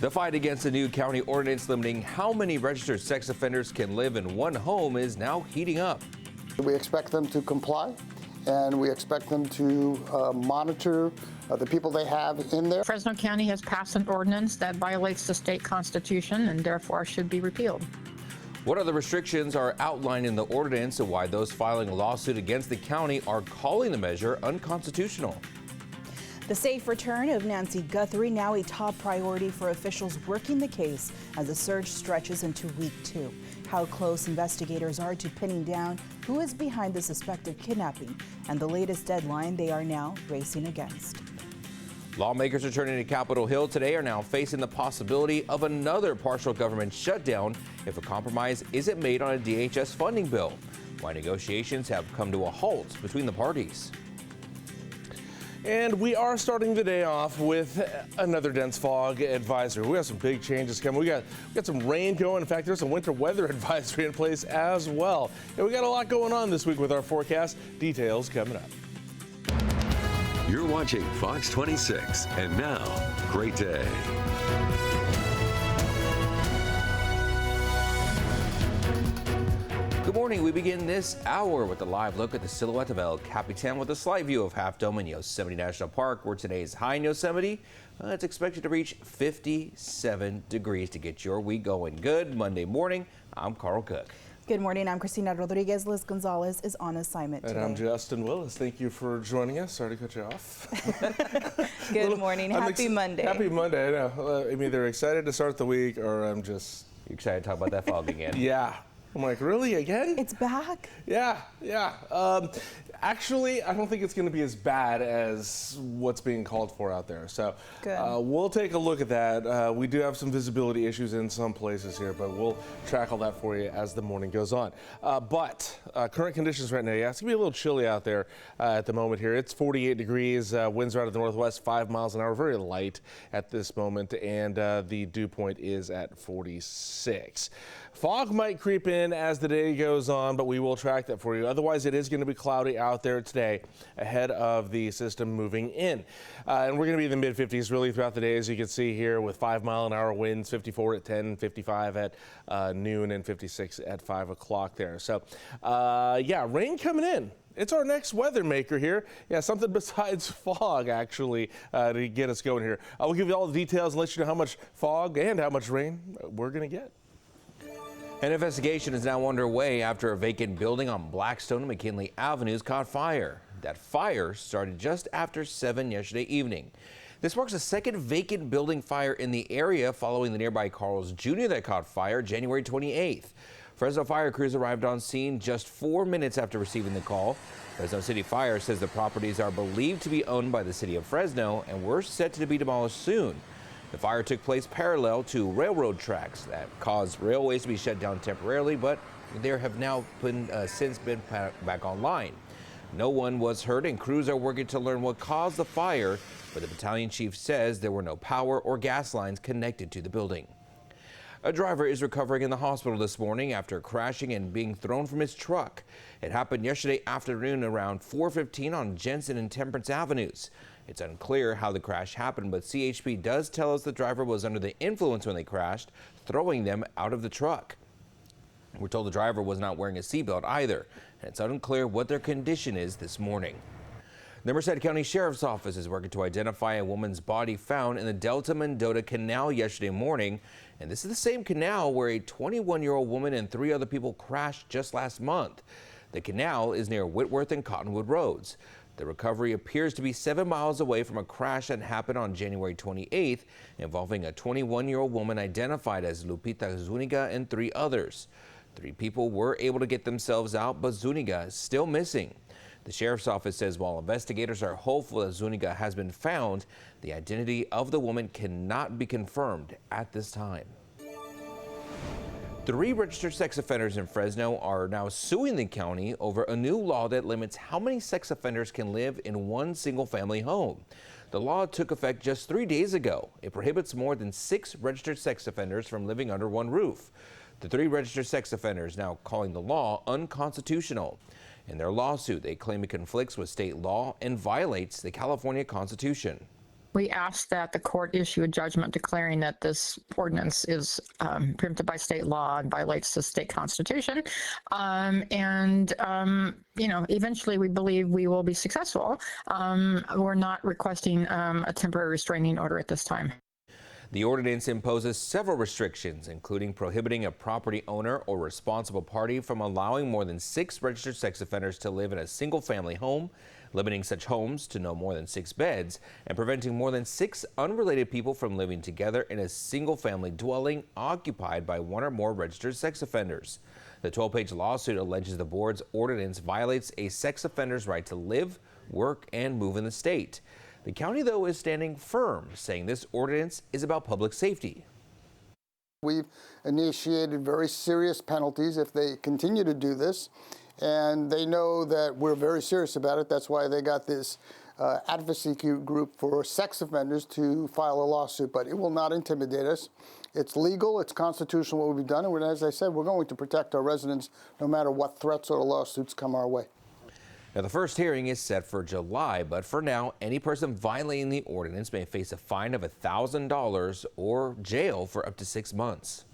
The fight against the new county ordinance limiting how many registered sex offenders can live in one home is now heating up. We expect them to comply, and we expect them to monitor the people they have in there. Fresno County has passed an ordinance that violates the state constitution and therefore should be repealed. What other restrictions are outlined in the ordinance and why those filing a lawsuit against the county are calling the measure unconstitutional? The safe return of Nancy Guthrie now a top priority for officials working the case as the search stretches into week 2. How close investigators are to pinning down who is behind the suspected kidnapping and the latest deadline they are now racing against. Lawmakers returning to Capitol Hill today are now facing the possibility of another partial government shutdown if a compromise isn't made on a DHS funding bill. Why negotiations have come to a halt between the parties. And we are starting the day off with another dense fog advisory. We got some big changes coming. We got some rain going. In fact, there's some winter weather advisory in place as well. And we got a lot going on this week with our forecast. Details coming up. You're watching Fox 26, and now, great day. Good morning. We begin this hour with a live look at the silhouette of El Capitan with a slight view of Half Dome in Yosemite National Park, where today's high in Yosemite. It's expected to reach 57 degrees to get your week going good. Monday morning, I'm Carl Cook. Good morning. I'm Christina Rodriguez. Liz Gonzalez is on assignment today. And I'm Justin Willis. Thank you for joining us. Sorry to cut you off. Good morning. Happy Monday. Happy Monday. I know. I'm either excited to start the week or I'm just... You excited to talk about that fog again? Yeah. I'm like, really, again? It's back? Yeah. Actually, I don't think it's going to be as bad as what's being called for out there. So we'll take a look at that. We do have some visibility issues in some places here, but we'll track all that for you as the morning goes on. But current conditions right now, it's going to be a little chilly out there at the moment here. It's 48 degrees. Winds are out of the northwest, 5 miles an hour, very light at this moment, and the dew point is at 46. Fog might creep in as the day goes on, but we will track that for you. Otherwise, it is going to be cloudy out there today ahead of the system moving in. And we're going to be in the mid-50s really throughout the day, as you can see here, with 5-mile-an-hour winds, 54 at 10, 55 at noon, and 56 at 5 o'clock there. So, rain coming in. It's our next weather maker here. Yeah, something besides fog, actually, to get us going here. I'll give you all the details and let you know how much fog and how much rain we're going to get. An investigation is now underway after a vacant building on Blackstone and McKinley Avenues caught fire. That fire started just after 7 yesterday evening. This marks the second vacant building fire in the area following the nearby Carl's Jr. that caught fire January 28th. Fresno fire crews arrived on scene just 4 minutes after receiving the call. Fresno City Fire says the properties are believed to be owned by the city of Fresno and were set to be demolished soon. The fire took place parallel to railroad tracks that caused railways to be shut down temporarily, but there have now since been back online. No one was hurt, and crews are working to learn what caused the fire, but the battalion chief says there were no power or gas lines connected to the building. A driver is recovering in the hospital this morning after crashing and being thrown from his truck. It happened yesterday afternoon around 4:15 on Jensen and Temperance Avenues. It's unclear how the crash happened, but CHP does tell us the driver was under the influence when they crashed, throwing them out of the truck. We're told the driver was not wearing a seatbelt either, and it's unclear what their condition is this morning. The Merced County Sheriff's Office is working to identify a woman's body found in the Delta Mendota Canal yesterday morning, and this is the same canal where a 21-year-old woman and 3 other people crashed just last month. The canal is near Whitworth and Cottonwood Roads. The recovery appears to be 7 miles away from a crash that happened on January 28th involving a 21-year-old woman identified as Lupita Zuniga and 3 others. 3 people were able to get themselves out, but Zuniga is still missing. The sheriff's office says while investigators are hopeful that Zuniga has been found, the identity of the woman cannot be confirmed at this time. 3 registered sex offenders in Fresno are now suing the county over a new law that limits how many sex offenders can live in one single-family home. The law took effect just 3 days ago. It prohibits more than 6 registered sex offenders from living under one roof. The 3 registered sex offenders now calling the law unconstitutional. In their lawsuit, they claim it conflicts with state law and violates the California Constitution. We ask that the court issue a judgment declaring that this ordinance is preempted by state law and violates the state constitution. Eventually we believe we will be successful. We're not requesting a temporary restraining order at this time. The ordinance imposes several restrictions, including prohibiting a property owner or responsible party from allowing more than 6 registered sex offenders to live in a single-family home, limiting such homes to no more than 6 beds, and preventing more than 6 unrelated people from living together in a single-family dwelling occupied by 1 or more registered sex offenders. The 12-page lawsuit alleges the board's ordinance violates a sex offender's right to live, work, and move in the state. The county, though, is standing firm, saying this ordinance is about public safety. We've initiated very serious penalties if they continue to do this, and they know that we're very serious about it. That's why they got this advocacy group for sex offenders to file a lawsuit, but it will not intimidate us. It's legal, it's constitutional what we've done, and as I said, we're going to protect our residents no matter what threats or lawsuits come our way. Now, the first hearing is set for July, but for now, any person violating the ordinance may face a fine of $1,000 or jail for up to 6 months.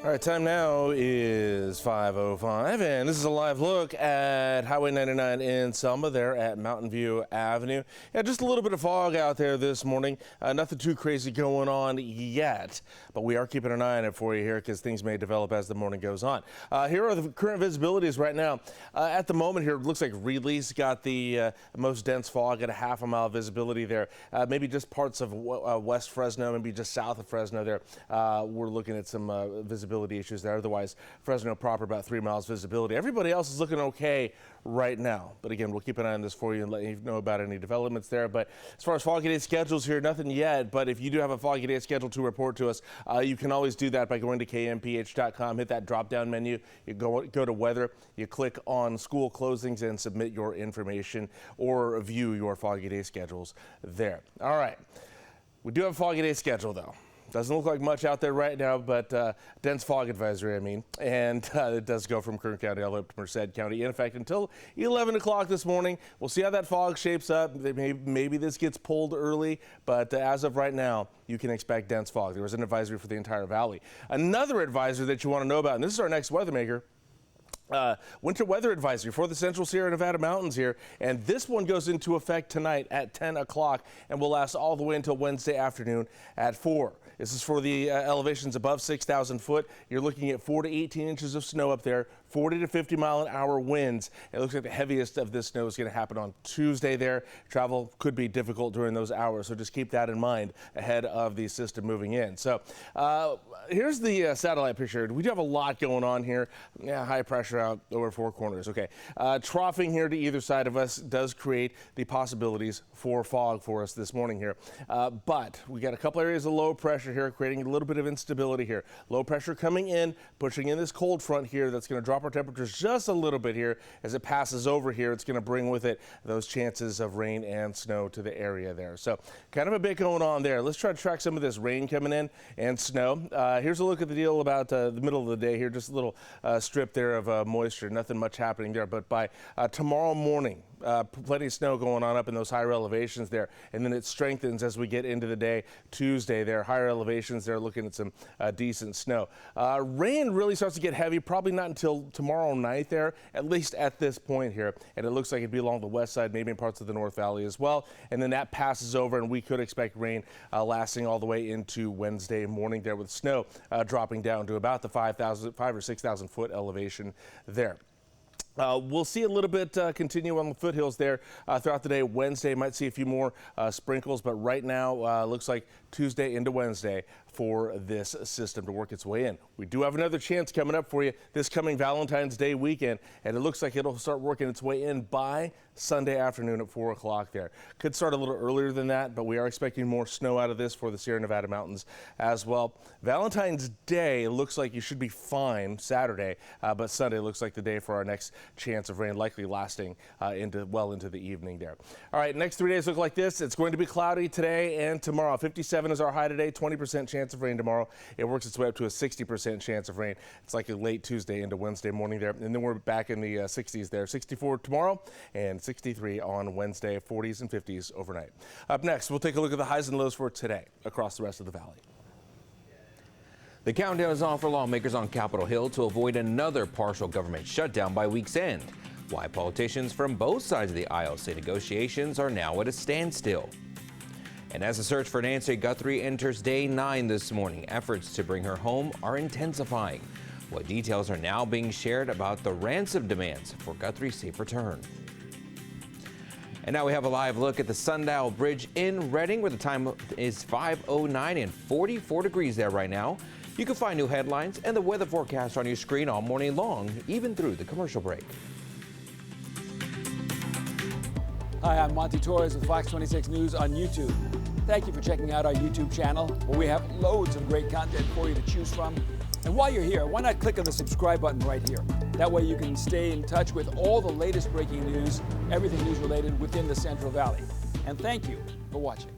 All right, time now is 5:05, and this is a live look at Highway 99 in Selma there at Mountain View Avenue. Yeah, just a little bit of fog out there this morning. Nothing too crazy going on yet, but we are keeping an eye on it for you here because things may develop as the morning goes on. Here are the current visibilities right now. At the moment here, it looks like Reedley's got the most dense fog at a half-a-mile visibility there. Maybe just parts of West Fresno, maybe just south of Fresno there. We're looking at some visibility issues there. Otherwise, Fresno proper about 3 miles visibility. Everybody else is looking okay right now. But again, we'll keep an eye on this for you and let you know about any developments there. But as far as foggy day schedules here, nothing yet. But if you do have a foggy day schedule to report to us, you can always do that by going to KMPH.com, hit that drop-down menu, you go to weather, you click on school closings and submit your information or view your foggy day schedules there. All right. We do have a foggy day schedule, though. Doesn't look like much out there right now, but dense fog advisory, and it does go from Kern County all the way up to Merced County in effect until 11 o'clock this morning. We'll see how that fog shapes up. Maybe this gets pulled early, but as of right now, you can expect dense fog. There was an advisory for the entire valley. Another advisory that you want to know about, and this is our next weather maker. Winter weather advisory for the Central Sierra Nevada mountains here, and this one goes into effect tonight at 10 o'clock and will last all the way until Wednesday afternoon at 4. This is for the elevations above 6,000 foot. You're looking at 4 to 18 inches of snow up there, 40 to 50 mile an hour winds. It looks like the heaviest of this snow is going to happen on Tuesday there. Travel could be difficult during those hours, so just keep that in mind ahead of the system moving in. So here's the satellite picture. We do have a lot going on here. Yeah, high pressure out over 4 corners. Okay, troughing here to either side of us does create the possibilities for fog for us this morning here. But we got a couple areas of low pressure here, creating a little bit of instability here. Low pressure coming in, pushing in this cold front here that's going to drop our temperatures just a little bit here. As it passes over here, it's going to bring with it those chances of rain and snow to the area there. So kind of a bit going on there. Let's try to track some of this rain coming in and snow. Here's a look at the deal about the middle of the day here. Just a little strip there of moisture. Nothing much happening there. But by tomorrow morning, plenty of snow going on up in those higher elevations there, and then it strengthens as we get into the day. Tuesday there, higher elevations there, looking at some decent snow. Rain really starts to get heavy, probably not until tomorrow night there, at least at this point here, and it looks like it'd be along the west side, maybe in parts of the North Valley as well, and then that passes over, and we could expect rain lasting all the way into Wednesday morning there, with snow dropping down to about the 5 or 6,000 foot elevation there. We'll see a little bit continue on the foothills there throughout the day. Wednesday might see a few more sprinkles, but right now looks like Tuesday into Wednesday for this system to work its way in. We do have another chance coming up for you this coming Valentine's Day weekend, and it looks like it'll start working its way in by Sunday afternoon at 4 o'clock there. Could start a little earlier than that, but we are expecting more snow out of this for the Sierra Nevada mountains as well. Valentine's Day looks like you should be fine Saturday, but Sunday looks like the day for our next chance of rain, likely lasting well into the evening there. All right, next 3 days look like this. It's going to be cloudy today and tomorrow. 57 is our high today, 20% chance of rain tomorrow. It works its way up to a 60% chance of rain. It's like a late Tuesday into Wednesday morning there. And then we're back in the 60s there. 64 tomorrow and 63 on Wednesday, 40s and 50s overnight. Up next, we'll take a look at the highs and lows for today across the rest of the valley. The countdown is on for lawmakers on Capitol Hill to avoid another partial government shutdown by week's end. Why politicians from both sides of the aisle say negotiations are now at a standstill. And as the search for Nancy Guthrie enters day 9 this morning, efforts to bring her home are intensifying. What details are now being shared about the ransom demands for Guthrie's safe return? And now we have a live look at the Sundial Bridge in Redding, where the time is 5:09 and 44 degrees there right now. You can find new headlines and the weather forecast on your screen all morning long, even through the commercial break. Hi, I'm Monty Torres with Fox 26 News on YouTube. Thank you for checking out our YouTube channel, where we have loads of great content for you to choose from. And while you're here, why not click on the subscribe button right here? That way you can stay in touch with all the latest breaking news, everything news related within the Central Valley. And thank you for watching.